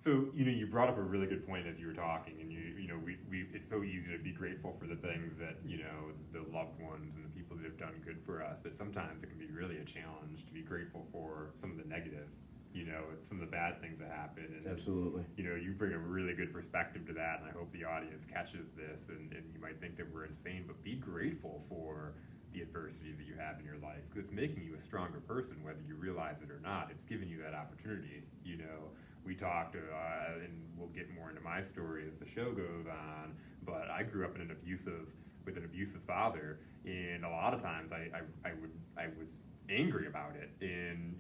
So, you brought up a really good point as you were talking, and we it's so easy to be grateful for the things that, the loved ones and the people that have done good for us, but sometimes it can be really a challenge to be grateful for some of the negative, some of the bad things that happen. And, Absolutely. you bring a really good perspective to that, and I hope the audience catches this, and you might think that we're insane, but be grateful for the adversity that you have in your life, because it's making you a stronger person, whether you realize it or not. It's giving you that opportunity. We talked, and we'll get more into my story as the show goes on, but I grew up with an abusive father, and a lot of times I was angry about it, and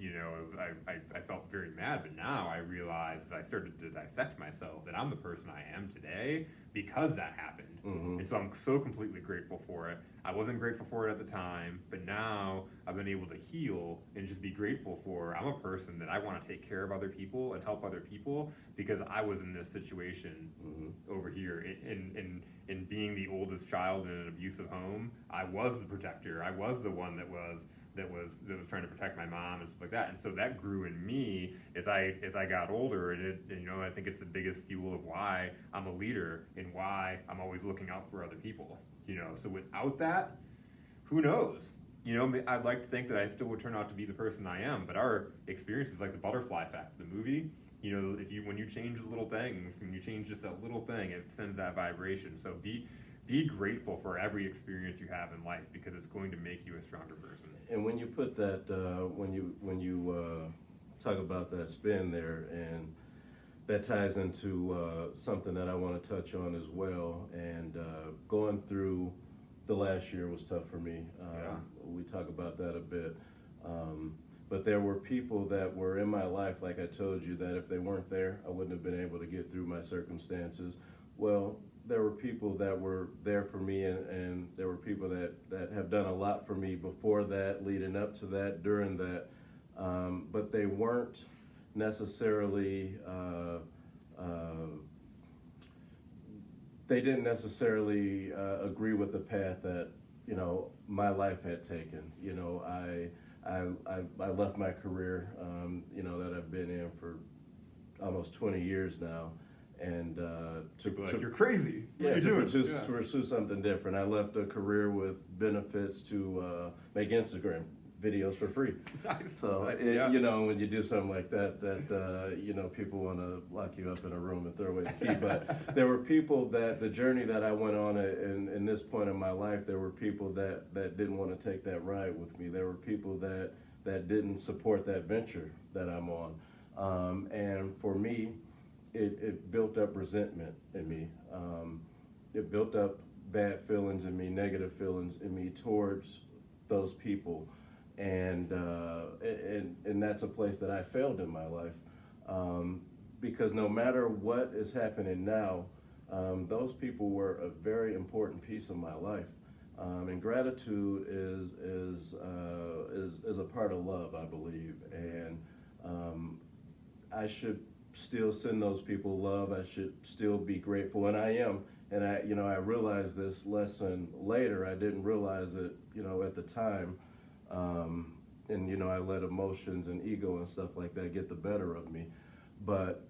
I felt very mad. But now I realize, as I started to dissect myself, that I'm the person I am today because that happened. Mm-hmm. And so I'm so completely grateful for it. I wasn't grateful for it at the time, but now I've been able to heal and just be grateful for, I'm a person that I want to take care of other people and help other people, because I was in this situation over here. And being the oldest child in an abusive home, I was the protector. I was the one that was trying to protect my mom and stuff like that. And so that grew in me as I got older, and I think it's the biggest fuel of why I'm a leader and why I'm always looking out for other people. So without that, who knows? I'd like to think that I still would turn out to be the person I am, but our experience is like the butterfly effect of the movie. When you change little things, and you change just that little thing, it sends that vibration. So be grateful for every experience you have in life, because it's going to make you a stronger person. And when you put that, when you talk about that spin there, and that ties into something that I want to touch on as well. And going through the last year was tough for me. We talk about that a bit. But there were people that were in my life, like I told you, that if they weren't there, I wouldn't have been able to get through my circumstances. Well, there were people that were there for me, and there were people that have done a lot for me before that, leading up to that, during that. But they weren't necessarily, they didn't necessarily agree with the path that, my life had taken. I left my career, that I've been in for almost 20 years now, and you're crazy. Yeah, to pursue something different. I left a career with benefits to make Instagram videos for free. Nice. So when you do something like that, people want to lock you up in a room and throw away the key. But there were people that the journey that I went on in this point in my life, there were people that didn't want to take that ride with me. There were people that didn't support that venture that I'm on. And for me, it built up resentment in me. It built up bad feelings in me, negative feelings in me towards those people. And that's a place that I failed in my life, because no matter what is happening now, those people were a very important piece of my life, and gratitude is a part of love, I believe, and I should still send those people love. I should still be grateful, and I am. And I realized this lesson later. I didn't realize it, at the time. And I let emotions and ego and stuff like that get the better of me. But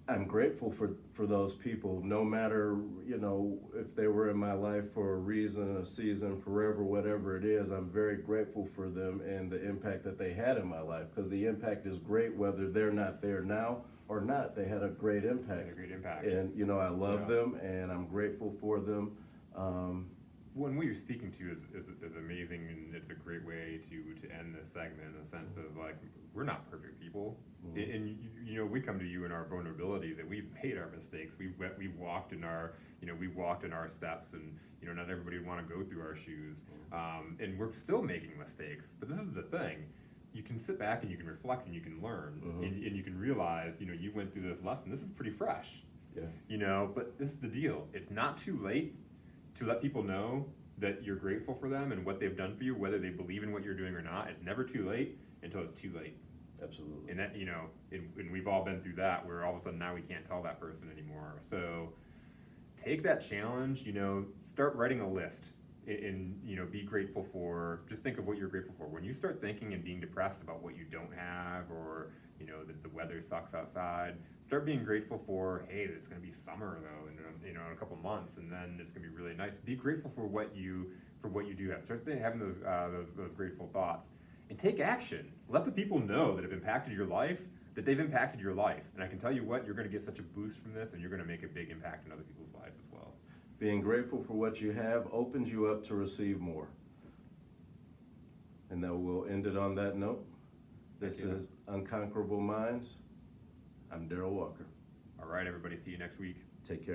I'm grateful for those people, no matter, if they were in my life for a reason, a season, forever, whatever it is. I'm very grateful for them and the impact that they had in my life, because the impact is great whether they're not there now or not. They had a great impact. And, I love them, and I'm grateful for them. What you're speaking to is amazing, and it's a great way to end this segment, in the sense of, like, we're not perfect people. Mm-hmm. And we come to you in our vulnerability, that we've made our mistakes. We've walked in our steps, and not everybody would want to go through our shoes. And we're still making mistakes. But this is the thing: you can sit back and you can reflect and you can learn, and you can realize, you went through this lesson. This is pretty fresh. Yeah. But this is the deal: it's not too late to let people know that you're grateful for them and what they've done for you, whether they believe in what you're doing or not. It's never too late until it's too late. Absolutely. And that, and we've all been through that, where all of a sudden now we can't tell that person anymore. So take that challenge, start writing a list and be grateful for, just think of what you're grateful for. When you start thinking and being depressed about what you don't have, or that the weather sucks outside, start being grateful for, hey, it's going to be summer though in a couple months, and then it's going to be really nice. Be grateful for what you do have. Start having those grateful thoughts, and take action. Let the people know that have impacted your life, that they've impacted your life. And I can tell you what, you're going to get such a boost from this, and you're going to make a big impact in other people's lives as well. Being grateful for what you have opens you up to receive more. And that we'll end it on that note. This is Unconquerable Minds. I'm Daryl Walker. All right, everybody. See you next week. Take care.